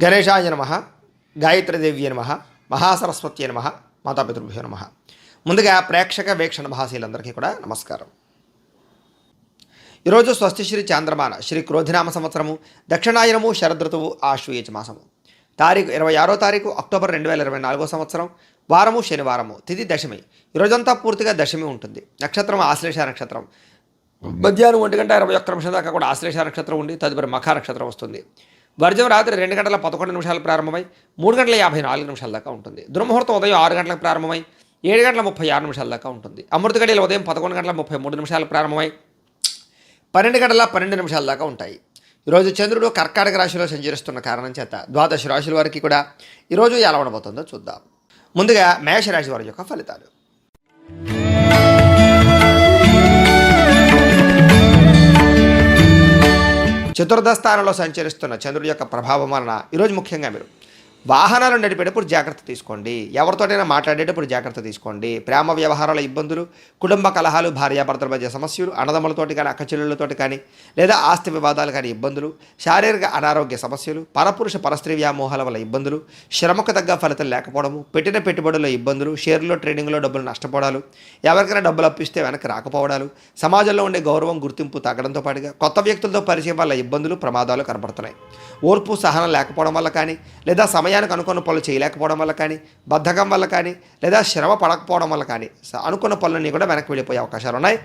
గణేశాయ నమ, గాయత్రీదేవ్య నమ, మహాసరస్వత్యై నమ, మాతాపితృభ్యో నమ. ముందుగా ప్రేక్షక వీక్షణ భాషలందరికీ కూడా నమస్కారం. ఈరోజు స్వస్తి శ్రీ చాంద్రమాన శ్రీ క్రోధినామ సంవత్సరము దక్షిణాయనము శరదృతువు ఆశ్వయుజ మాసము తారీఖు 26వ తారీఖు అక్టోబర్ 2024 సంవత్సరం వారము శనివారము తిథి దశమి. ఈరోజంతా పూర్తిగా దశమి ఉంటుంది. నక్షత్రం ఆశ్లేష నక్షత్రం. మధ్యాహ్నం 1:21 దాకా కూడా ఆశ్లేష నక్షత్రం ఉండి తదుపరి మఖ నక్షత్రం వస్తుంది. వర్జం రాత్రి 2:11 ప్రారంభమై 3:54 దాకా ఉంటుంది. దుర్ముహూర్తం ఉదయం 6 గంటలకు ప్రారంభమై 7:36 దాకా ఉంటుంది. అమృత గడియలు ఉదయం 11:33 ప్రారంభమై 12:12 దాకా ఉంటాయి. ఈరోజు చంద్రుడు కర్కాటక రాశిలో సంచరిస్తున్న కారణం చేత ద్వాదశ రాశుల వారికి కూడా ఈరోజు ఎలా ఉండబోతుందో చూద్దాం. ముందుగా మేషరాశి వారి యొక్క ఫలితాలు. చతుర్థ స్థానంలో సంచరిస్తున్న చంద్రుడి యొక్క ప్రభావం వలన ఈరోజు ముఖ్యంగా మీరు వాహనాలు నడిపేటప్పుడు జాగ్రత్త తీసుకోండి. ఎవరితోటైనా మాట్లాడేటప్పుడు జాగ్రత్త తీసుకోండి. ప్రేమ వ్యవహారాల ఇబ్బందులు, కుటుంబ కలహాలు, భార్యాభర్తల మధ్య సమస్యలు, అన్నదమ్ములతోటి కానీ అక్కచెల్లెళ్ళతోటి కానీ లేదా ఆస్తి వివాదాలు కానీ ఇబ్బందులు, శారీరక అనారోగ్య సమస్యలు, పరపురుష పరస్త్రీ వ్యామోహాల వల్ల ఇబ్బందులు, శ్రమకు తగ్గ ఫలితం లేకపోవడము, పెట్టిన పెట్టుబడుల్లో ఇబ్బందులు, షేర్లో ట్రేడింగ్లో డబ్బులు నష్టపోవడాలు, ఎవరికైనా డబ్బులు అప్పిస్తే వెనక్కి రాకపోవడాలు, సమాజంలో ఉండే గౌరవం గుర్తింపు తగ్గడంతో పాటుగా కొత్త వ్యక్తులతో పరిచయం వల్ల ఇబ్బందులు ప్రమాదాలు కనబడుతున్నాయి. ఓర్పు సహనం లేకపోవడం వల్ల కానీ లేదా సమయానికి అనుకున్న పనులు చేయలేకపోవడం వల్ల కానీ, బద్ధకం వల్ల కానీ లేదా శ్రమ పడకపోవడం వల్ల కానీ అనుకున్న పనులన్నీ కూడా వెనక్కి వెళ్ళిపోయే అవకాశాలు ఉన్నాయి.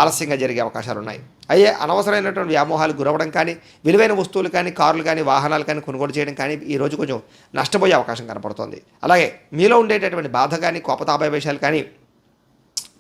ఆలస్యంగా జరిగే అవకాశాలు ఉన్నాయి. అయ్యే అనవసరమైనటువంటి వ్యామోహాలు గురవడం కానీ, విలువైన వస్తువులు కానీ, కార్లు కానీ, వాహనాలు కానీ కొనుగోలు చేయడం కానీ ఈరోజు కొంచెం నష్టపోయే అవకాశం కనపడుతుంది. అలాగే మీలో ఉండేటటువంటి బాధ కానీ, కోపతాపావేశాలు కానీ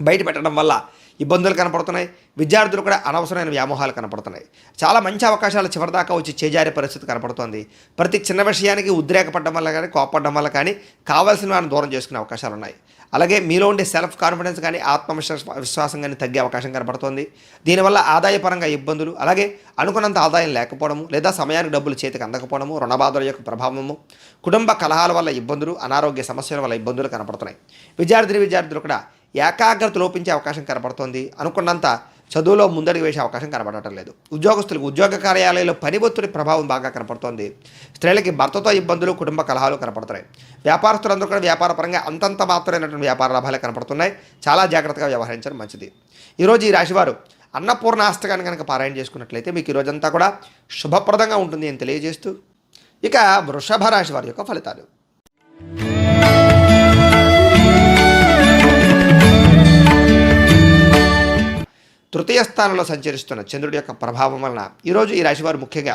బయట పెట్టడం వల్ల ఇబ్బందులు కనపడుతున్నాయి. విద్యార్థులు కూడా అనవసరమైన వ్యామోహాలు కనపడుతున్నాయి. చాలా మంచి అవకాశాలు చివరిదాకా వచ్చి చేజారే పరిస్థితి కనపడుతుంది. ప్రతి చిన్న విషయానికి ఉద్రేకపడడం వల్ల కానీ, కోపపడడం వల్ల కానీ కావాల్సిన వారిని దూరం చేసుకునే అవకాశాలు ఉన్నాయి. అలాగే మీలో ఉండే సెల్ఫ్ కాన్ఫిడెన్స్ కానీ, ఆత్మవిశ్వాసం కానీ తగ్గే అవకాశం కనపడుతుంది. దీనివల్ల ఆదాయపరంగా ఇబ్బందులు, అలాగే అనుకున్నంత ఆదాయం లేకపోవడము లేదా సమయానికి డబ్బులు చేతికి అందకపోవడము, రుణబాధల యొక్క ప్రభావము, కుటుంబ కలహాల వల్ల ఇబ్బందులు, అనారోగ్య సమస్యల వల్ల ఇబ్బందులు కనపడుతున్నాయి. విద్యార్థులు కూడా ఏకాగ్రత లోపించే అవకాశం కనపడుతోంది. అనుకున్నంత చదువులో ముందడుగు వేసే అవకాశం కనపడటం లేదు. ఉద్యోగస్తులకు ఉద్యోగ కార్యాలయంలో పని ఒత్తిడి ప్రభావం బాగా కనపడుతోంది. స్త్రీలకి భర్తతో ఇబ్బందులు, కుటుంబ కలహాలు కనపడుతున్నాయి. వ్యాపారస్తులందరూ కూడా వ్యాపారపరంగా అంతంత మాత్రమైనటువంటి వ్యాపార లాభాలే కనపడుతున్నాయి. చాలా జాగ్రత్తగా వ్యవహరించడం మంచిది. ఈరోజు ఈ రాశివారు అన్నపూర్ణాష్టకాన్ని కనుక పారాయణ చేసుకున్నట్లయితే మీకు ఈరోజంతా కూడా శుభప్రదంగా ఉంటుంది అని తెలియజేస్తూ ఇక వృషభ రాశి వారి యొక్క ఫలితాలు. తృతీయ స్థానంలో సంచరిస్తున్న చంద్రుడి యొక్క ప్రభావం వలన ఈరోజు ఈ రాశివారు ముఖ్యంగా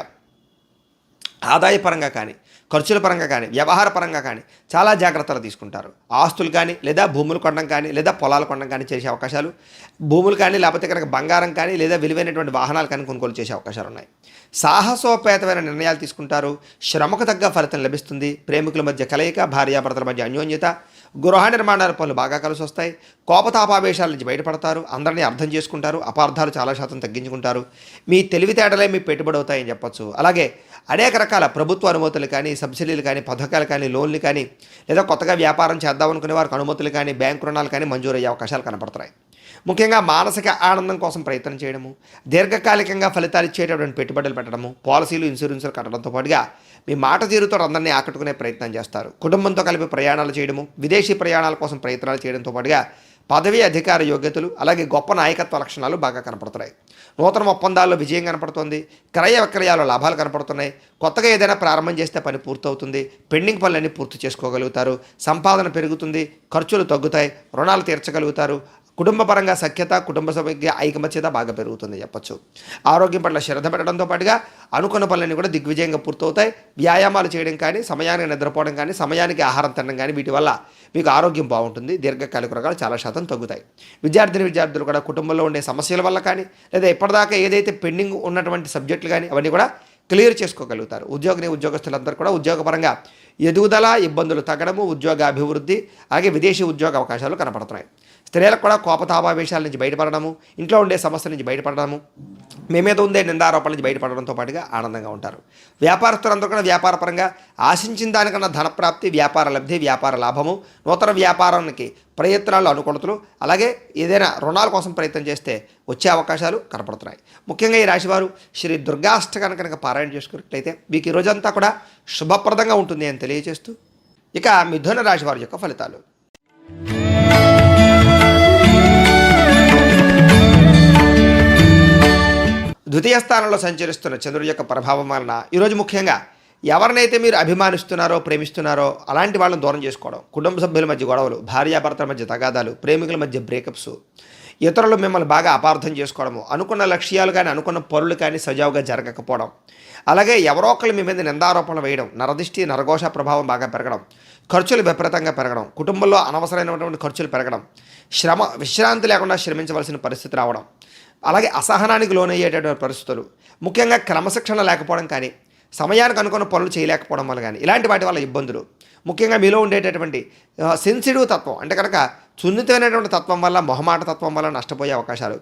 ఆదాయపరంగా కానీ, ఖర్చుల పరంగా కానీ, వ్యవహార పరంగా కానీ చాలా జాగ్రత్తలు తీసుకుంటారు. ఆస్తులు కానీ లేదా భూములు కొనడం కానీ లేదా పొలాలు కొనడం కానీ చేసే అవకాశాలు, భూములు కానీ లేకపోతే కనుక బంగారం కానీ లేదా విలువైనటువంటి వాహనాలు కానీ కొనుగోలు చేసే అవకాశాలు ఉన్నాయి. సాహసోపేతమైన నిర్ణయాలు తీసుకుంటారు. శ్రమకు తగ్గ ఫలితం లభిస్తుంది. ప్రేమికుల మధ్య కలయిక, భార్యాభర్తల మధ్య అన్యోన్యత, గృహ నిర్మాణాల పనులు బాగా కలిసి వస్తాయి. కోపతాపావేశాల నుంచి బయటపడతారు. అందరినీ అర్థం చేసుకుంటారు. అపార్థాలు చాలా శాతం తగ్గించుకుంటారు. మీ తెలివితేటలే మీ పెట్టుబడి అవుతాయని చెప్పచ్చు. అలాగే అనేక రకాల ప్రభుత్వ అనుమతులు కానీ, సబ్సిడీలు కానీ, పథకాలు కానీ, లోన్లు కానీ లేదా కొత్తగా వ్యాపారం చేద్దామనుకునే వారికి అనుమతులు కానీ, బ్యాంకు రుణాలు కానీ మంజూరయ్యే అవకాశాలు కనపడుతున్నాయి. ముఖ్యంగా మానసిక ఆనందం కోసం ప్రయత్నం చేయడము, దీర్ఘకాలికంగా ఫలితాలు ఇచ్చేటటువంటి పెట్టుబడులు పెట్టడము, పాలసీలు, ఇన్సూరెన్సులు కట్టడంతో పాటుగా మీ మాట తీరుతో అందరినీ ఆకట్టుకునే ప్రయత్నం చేస్తారు. కుటుంబంతో కలిపి ప్రయాణాలు చేయడము, విదేశీ ప్రయాణాల కోసం ప్రయత్నాలు చేయడంతో పాటుగా పదవి, అధికార యోగ్యతలు, అలాగే గొప్ప నాయకత్వ లక్షణాలు బాగా కనపడుతున్నాయి. నూతన ఒప్పందాల్లో విజయం కనపడుతుంది. క్రయ విక్రయాల్లో లాభాలు కనపడుతున్నాయి. కొత్తగా ఏదైనా ప్రారంభం చేస్తే పని పూర్తవుతుంది. పెండింగ్ పనులన్నీ పూర్తి చేసుకోగలుగుతారు. సంపాదన పెరుగుతుంది. ఖర్చులు తగ్గుతాయి. రుణాలు తీర్చగలుగుతారు. కుటుంబ పరంగా సఖ్యత, కుటుంబ సభ్య ఐకమత్యత బాగా పెరుగుతుంది చెప్పచ్చు. ఆరోగ్యం పట్ల శ్రద్ధ పెట్టడంతో పాటుగా అనుకున్న పనులన్నీ కూడా దిగ్విజయంగా పూర్తవుతాయి. వ్యాయామాలు చేయడం కానీ, సమయానికి నిద్రపోవడం కానీ, సమయానికి ఆహారం తినడం కానీ వీటి వల్ల మీకు ఆరోగ్యం బాగుంటుంది. దీర్ఘకాలిక రోగాలు చాలా శాతం తగ్గుతాయి. విద్యార్థులు కూడా కుటుంబంలో ఉండే సమస్యల వల్ల కానీ లేదా ఇప్పటిదాకా ఏదైతే పెండింగ్ ఉన్నటువంటి సబ్జెక్టులు కానీ అవన్నీ కూడా క్లియర్ చేసుకోగలుగుతారు. ఉద్యోగస్తులందరూ కూడా ఉద్యోగపరంగా ఎదుగుదల, ఇబ్బందులు తగ్గడము, ఉద్యోగ అభివృద్ధి, అలాగే విదేశీ ఉద్యోగ అవకాశాలు కనపడుతున్నాయి. స్త్రీలకు కూడా కోపతాపావేశాల నుంచి బయటపడడము, ఇంట్లో ఉండే సమస్యల నుంచి బయటపడడము, మీ మీద ఉండే నిందారోపణల నుంచి బయటపడడంతో పాటుగా ఆనందంగా ఉంటారు. వ్యాపారస్తులందరూ కూడా వ్యాపారపరంగా ఆశించిన దానికన్నా ధనప్రాప్తి, వ్యాపార లబ్ధి, వ్యాపార లాభము, నూతన వ్యాపారానికి ప్రయత్నాలు, అనుకూలతలు, అలాగే ఏదైనా రుణాల కోసం ప్రయత్నం చేస్తే వచ్చే అవకాశాలు కనపడుతున్నాయి. ముఖ్యంగా ఈ రాశివారు శ్రీ దుర్గాష్టకాన్ని కనుక పారాయణ చేసుకున్నట్లయితే మీకు ఈ రోజంతా కూడా శుభప్రదంగా ఉంటుంది అని తెలియజేస్తూ ఇక మిథున రాశి వారి యొక్క ఫలితాలు. ద్వితీయ స్థానంలో సంచరిస్తున్న చంద్రుడి యొక్క ప్రభావం వలన ఈరోజు ముఖ్యంగా ఎవరినైతే మీరు అభిమానిస్తున్నారో, ప్రేమిస్తున్నారో అలాంటి వాళ్ళని దూరం చేసుకోవడం, కుటుంబ సభ్యుల మధ్య గొడవలు, భార్యాభర్తల మధ్య తగాదాలు, ప్రేమికుల మధ్య బ్రేకప్స్, ఇతరులు మిమ్మల్ని బాగా అపార్థం చేసుకోవడము, అనుకున్న లక్ష్యాలు కానీ అనుకున్న పనులు కానీ సజావుగా జరగకపోవడం, అలాగే ఎవరో ఒకళ్ళు మీ మీద నిందారోపణలు వేయడం, నరదిష్టి నరఘోష ప్రభావం బాగా పెరగడం, ఖర్చులు విపరీతంగా పెరగడం, కుటుంబంలో అనవసరమైనటువంటి ఖర్చులు పెరగడం, విశ్రాంతి లేకుండా శ్రమించవలసిన పరిస్థితి రావడం, అలాగే అసహనానికి లోనయ్యేటటువంటి పరిస్థితులు, ముఖ్యంగా క్రమశిక్షణ లేకపోవడం కానీ, సమయానికి అనుకున్న పనులు చేయలేకపోవడం వల్ల కానీ ఇలాంటి వాటి వల్ల ఇబ్బందులు, ముఖ్యంగా మీలో ఉండేటటువంటి సెన్సిటివ్ తత్వం అంటే కనుక సున్నితమైనటువంటి తత్వం వల్ల, మొహమాట తత్వం వల్ల నష్టపోయే అవకాశాలు,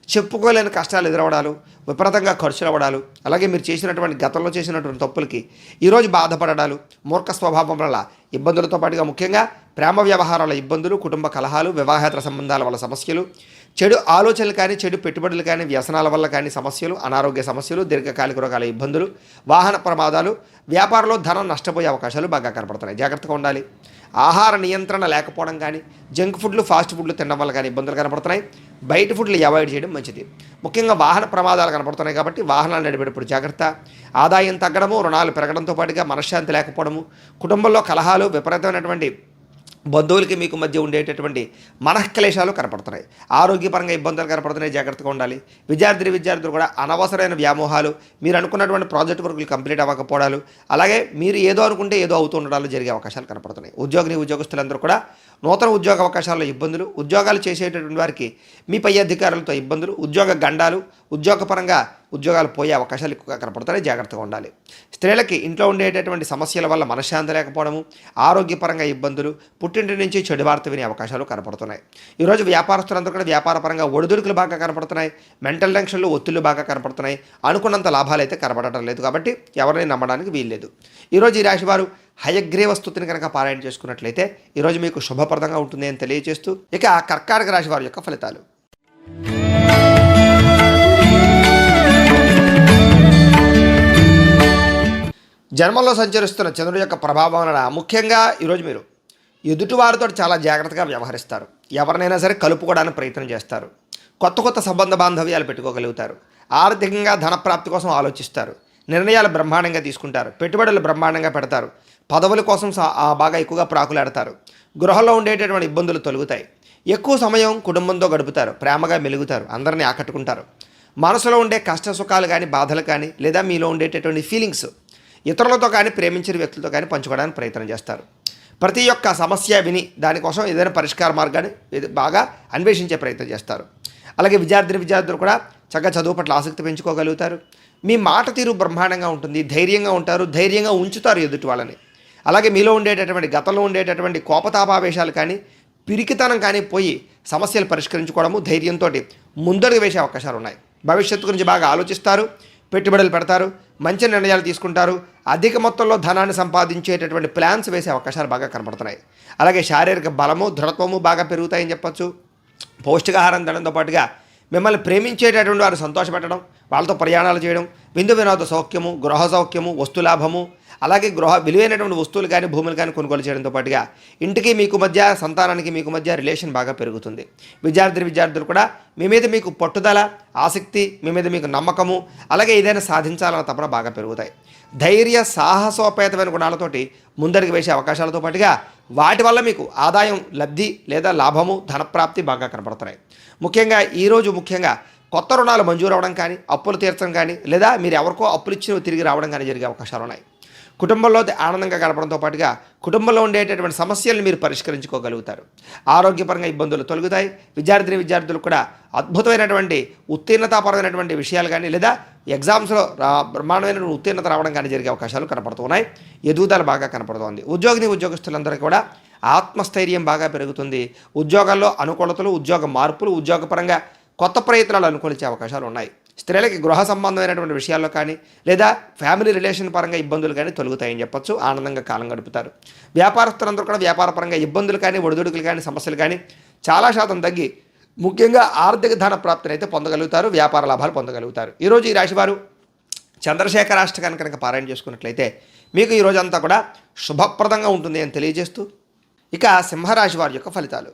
చెప్పుకోలేని కష్టాలు ఎదురవడాలు, విపరీతంగా ఖర్చులు అవ్వడాలు, అలాగే మీరు చేసినటువంటి గతంలో చేసినటువంటి తప్పులకి ఈరోజు బాధపడడాలు, మూర్ఖ స్వభావం వల్ల ఇబ్బందులతో పాటుగా ముఖ్యంగా ప్రేమ వ్యవహారాల ఇబ్బందులు, కుటుంబ కలహాలు, వివాహేతర సంబంధాల వల్ల సమస్యలు, చెడు ఆలోచనలు కానీ, చెడు పెట్టుబడులు కానీ, వ్యసనాల వల్ల కానీ సమస్యలు, అనారోగ్య సమస్యలు, దీర్ఘకాలిక రోగాల ఇబ్బందులు, వాహన ప్రమాదాలు, వ్యాపారంలో ధనం నష్టపోయే అవకాశాలు బాగా కనపడుతున్నాయి. జాగ్రత్తగా ఉండాలి. ఆహార నియంత్రణ లేకపోవడం కానీ, జంక్ ఫుడ్లు, ఫాస్ట్ ఫుడ్లు తినడం వల్ల కానీ ఇబ్బందులు కనపడుతున్నాయి. బయట ఫుడ్లు అవాయిడ్ చేయడం మంచిది. ముఖ్యంగా వాహన ప్రమాదాలు కనపడుతున్నాయి కాబట్టి వాహనాలు నడిపేటప్పుడు జాగ్రత్త. ఆదాయం తగ్గడము, రుణాలు పెరగడంతో పాటుగా మనశ్శాంతి లేకపోవడము, కుటుంబంలో కలహాలు, విపరీతమైనటువంటి బంధువులకి మీకు మధ్య ఉండేటటువంటి మనఃక్లేశాలు కనపడుతున్నాయి. ఆరోగ్యపరంగా ఇబ్బందులు కనపడుతున్నాయి. జాగ్రత్తగా ఉండాలి. విద్యార్థులు కూడా అనవసరమైన వ్యామోహాలు, మీరు అనుకున్నటువంటి ప్రాజెక్ట్ వర్కులు కంప్లీట్ అవ్వకపోవడాలు, అలాగే మీరు ఏదో అనుకుంటే ఏదో అవుతూ ఉండడాలు జరిగే అవకాశాలు కనపడుతున్నాయి. ఉద్యోగస్తులందరూ కూడా నూతన ఉద్యోగ అవకాశాల్లో ఇబ్బందులు, ఉద్యోగాలు చేసేటటువంటి వారికి మీ పై అధికారులతో ఇబ్బందులు, ఉద్యోగ గండాలు, ఉద్యోగపరంగా ఉద్యోగాలు పోయే అవకాశాలు ఎక్కువగా కనపడుతున్నాయి. జాగ్రత్తగా ఉండాలి. స్త్రీలకి ఇంట్లో ఉండేటటువంటి సమస్యల వల్ల మనశ్శాంతి లేకపోవడము, ఆరోగ్యపరంగా ఇబ్బందులు, పుట్టింటి నుంచి చెడు వార్త వినే అవకాశాలు కనపడుతున్నాయి. ఈరోజు వ్యాపారస్తులందరూ కూడా వ్యాపారపరంగా ఒడిదుడుకులు బాగా కనపడుతున్నాయి. మెంటల్ టెన్షన్లు, ఒత్తిళ్లు బాగా కనపడుతున్నాయి. అనుకున్నంత లాభాలు అయితే కనపడటం లేదు కాబట్టి ఎవరిని నమ్మడానికి వీల్లేదు. ఈరోజు ఈ రాశి వారు హయగ్రీవ స్తుతిని కనుక పారాయణ చేసుకున్నట్లయితే ఈరోజు మీకు శుభప్రదంగా ఉంటుంది అని తెలియజేస్తూ ఇక కర్కాటక రాశి వారి యొక్క ఫలితాలు. జన్మంలో సంచరిస్తున్న చంద్రుడి యొక్క ప్రభావం వలన ముఖ్యంగా ఈరోజు మీరు ఎదుటివారితో చాలా జాగ్రత్తగా వ్యవహరిస్తారు. ఎవరినైనా సరే కలుపుకోవడానికి ప్రయత్నం చేస్తారు. కొత్త సంబంధ బాంధవ్యాలు పెట్టుకోగలుగుతారు. ఆర్థికంగా ధనప్రాప్తి కోసం ఆలోచిస్తారు. నిర్ణయాలు బ్రహ్మాండంగా తీసుకుంటారు. పెట్టుబడులు బ్రహ్మాండంగా పెడతారు. పదవుల కోసం బాగా ఎక్కువగా ప్రాకులాడతారు. గృహంలో ఉండేటటువంటి ఇబ్బందులు తొలగుతాయి. ఎక్కువ సమయం కుటుంబంతో గడుపుతారు. ప్రేమగా మెలుగుతారు. అందరినీ ఆకట్టుకుంటారు. మనసులో ఉండే కష్ట సుఖాలు కానీ, బాధలు కానీ, లేదా మీలో ఉండేటటువంటి ఫీలింగ్స్ ఇతరులతో కానీ, ప్రేమించిన వ్యక్తులతో కానీ పంచుకోవడానికి ప్రయత్నం చేస్తారు. ప్రతి ఒక్క సమస్య విని దానికోసం ఏదైనా పరిష్కార మార్గాన్ని బాగా అన్వేషించే ప్రయత్నం చేస్తారు. అలాగే విద్యార్థులు కూడా చక్కగా చదువు పట్ల ఆసక్తి పెంచుకోగలుగుతారు. మీ మాట తీరు బ్రహ్మాండంగా ఉంటుంది. ధైర్యంగా ఉంటారు. ధైర్యంగా ఉంచుతారు ఎదుటి వాళ్ళని. అలాగే మీలో ఉండేటటువంటి గతంలో ఉండేటటువంటి కోపతాపావేశాలు కానీ, పిరికితనం కానీ పోయి సమస్యలు పరిష్కరించుకోవడము, ధైర్యంతో ముందడుగు వేసే అవకాశాలు ఉన్నాయి. భవిష్యత్తు గురించి బాగా ఆలోచిస్తారు. పెట్టుబడులు పెడతారు. మంచి నిర్ణయాలు తీసుకుంటారు. అధిక మొత్తంలో ధనాన్ని సంపాదించేటటువంటి ప్లాన్స్ వేసే అవకాశాలు బాగా కనపడుతున్నాయి. అలాగే శారీరక బలము, దృఢత్వము బాగా పెరుగుతాయని చెప్పచ్చు. పౌష్టికాహారం తినడంతో పాటుగా మిమ్మల్ని ప్రేమించేటటువంటి వారు సంతోషపెట్టడం, వాళ్ళతో ప్రయాణాలు చేయడం, విందు వినోద సౌఖ్యము, గృహ సౌఖ్యము, వస్తులాభము, అలాగే విలువైనటువంటి వస్తువులు కానీ, భూములు కానీ కొనుగోలు చేయడంతో పాటుగా ఇంటికి మీకు మధ్య, సంతానానికి మీకు మధ్య రిలేషన్ బాగా పెరుగుతుంది. విద్యార్థులు కూడా మీ మీద మీకు పట్టుదల, ఆసక్తి, మీ మీద మీకు నమ్మకము, అలాగే ఏదైనా సాధించాలన్న తపన బాగా పెరుగుతాయి. ధైర్య సాహసోపేతమైన గుణాలతోటి ముందరికి వేసే అవకాశాలతో పాటుగా వాటి వల్ల మీకు ఆదాయం, లబ్ధి లేదా లాభము, ధనప్రాప్తి బాగా కనపడుతున్నాయి. ఈరోజు ముఖ్యంగా కొత్త రుణాలు మంజూరు అవ్వడం కానీ, అప్పులు తీర్చడం కానీ, లేదా మీరు ఎవరికో అప్పులు ఇచ్చి తిరిగి రావడం కానీ జరిగే అవకాశాలు ఉన్నాయి. కుటుంబంలో ఆనందంగా గడపడంతో పాటుగా కుటుంబంలో ఉండేటటువంటి సమస్యలను మీరు పరిష్కరించుకోగలుగుతారు. ఆరోగ్యపరంగా ఇబ్బందులు తొలగుతాయి. విద్యార్థులు కూడా అద్భుతమైనటువంటి ఉత్తీర్ణతాపరమైనటువంటి విషయాలు కానీ, లేదా ఎగ్జామ్స్లో బ్రహ్మాండమైనటువంటి ఉత్తీర్ణత రావడం కానీ జరిగే అవకాశాలు కనపడుతున్నాయి. ఎదుగుదల బాగా కనపడుతోంది. ఉద్యోగస్తులందరికీ కూడా ఆత్మస్థైర్యం బాగా పెరుగుతుంది. ఉద్యోగాల్లో అనుకూలతలు, ఉద్యోగ మార్పులు, ఉద్యోగపరంగా కొత్త ప్రయత్నాలు అనుకూలించే అవకాశాలు ఉన్నాయి. స్త్రీలకి గృహ సంబంధమైనటువంటి విషయాల్లో కానీ లేదా ఫ్యామిలీ రిలేషన్ పరంగా ఇబ్బందులు కానీ తొలుగుతాయని చెప్పొచ్చు. ఆనందంగా కాలం గడుపుతారు. వ్యాపారస్తులందరూ కూడా వ్యాపారపరంగా ఇబ్బందులు కానీ ఒడిదుడుకులు కానీ సమస్యలు కానీ చాలా శాతం తగ్గి ముఖ్యంగా ఆర్థిక ధన ప్రాప్తిని అయితే పొందగలుగుతారు. వ్యాపార లాభాలు పొందగలుగుతారు. ఈరోజు ఈ రాశివారు చంద్రశేఖరాష్టకాన్ని కనుక పారాయణ చేసుకున్నట్లయితే మీకు ఈ రోజంతా కూడా శుభప్రదంగా ఉంటుంది అని తెలియజేస్తూ ఇక సింహరాశి వారి యొక్క ఫలితాలు.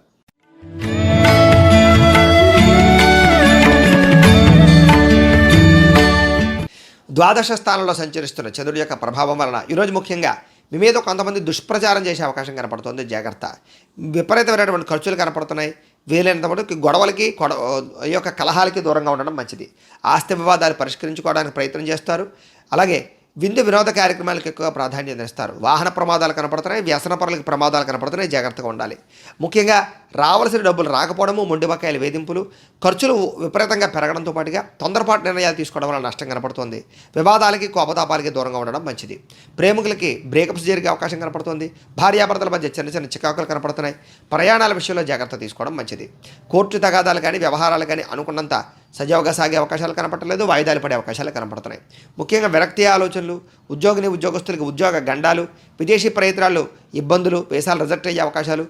ద్వాదశ స్థానంలో సంచరిస్తున్న చంద్రుడి యొక్క ప్రభావం వలన ఈరోజు ముఖ్యంగా మీ మీద కొంతమంది దుష్ప్రచారం చేసే అవకాశం కనపడుతుంది. జాగ్రత్త. విపరీతమైనటువంటి ఖర్చులు కనపడుతున్నాయి. వీలైనంత మటుకు గొడవలకి ఈ యొక్క కలహాలకి దూరంగా ఉండడం మంచిది. ఆస్తి వివాదాలు పరిష్కరించుకోవడానికి ప్రయత్నం చేస్తారు. అలాగే విందు వినోద కార్యక్రమాలకు ఎక్కువ ప్రాధాన్యత ఇస్తారు. వాహన ప్రమాదాలు కనపడుతున్నాయి. వ్యసనపరులకు ప్రమాదాలు కనపడుతున్నాయి. జాగ్రత్తగా ఉండాలి. ముఖ్యంగా రావాల్సిన డబ్బులు రాకపోవడము, మొండి బకాయిల వేధింపులు, ఖర్చులు విపరీతంగా పెరగడంతో పాటుగా తొందరపాటు నిర్ణయాలు తీసుకోవడం వల్ల నష్టం కనపడుతుంది. వివాదాలకి కోపతాపాలకి దూరంగా ఉండడం మంచిది. ప్రేమికులకి బ్రేకప్స్ జరిగే అవకాశం కనపడుతుంది. భార్యాభర్తల మధ్య చిన్న చిన్న చికాకులు కనపడుతున్నాయి. ప్రయాణాల విషయంలో జాగ్రత్త తీసుకోవడం మంచిది. కోర్టు తగాదాలు కానీ వ్యవహారాలు కానీ అనుకున్నంత సజావుగా సాగే అవకాశాలు కనపడలేదు. వాయిదాలు పడే అవకాశాలు కనపడుతున్నాయి. ముఖ్యంగా విరక్తి ఆలోచనలు, ఉద్యోగస్తులకి ఉద్యోగ గండాలు, విదేశీ ప్రయత్నాలు, ఇబ్బందులు, వీసాలు రిజెక్ట్ అయ్యే అవకాశాలు,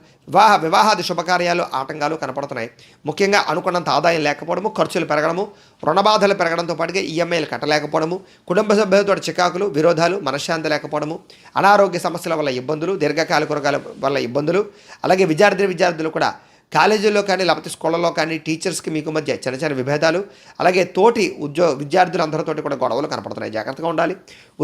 వివాహాది శుభకార్యాలు ఆటంకాలు కనపడుతున్నాయి. ముఖ్యంగా అనుకున్నంత ఆదాయం లేకపోవడము, ఖర్చులు పెరగడము, రుణబాధలు పెరగడంతో పాటుగా ఈఎంఐలు కట్టలేకపోవడము, కుటుంబ సభ్యులతో చికాకులు, విరోధాలు, మనశ్శాంతి లేకపోవడము, అనారోగ్య సమస్యల వల్ల ఇబ్బందులు, దీర్ఘకాలిక రోగాల వల్ల ఇబ్బందులు, అలాగే విద్యార్థులు కూడా కాలేజీల్లో కానీ లేకపోతే స్కూళ్ళలో కానీ టీచర్స్కి మీకు మధ్య చిన్న చిన్న విభేదాలు, అలాగే తోటి విద్యార్థులందరితోటి కూడా గొడవలు కనపడుతున్నాయి. జాగ్రత్తగా ఉండాలి.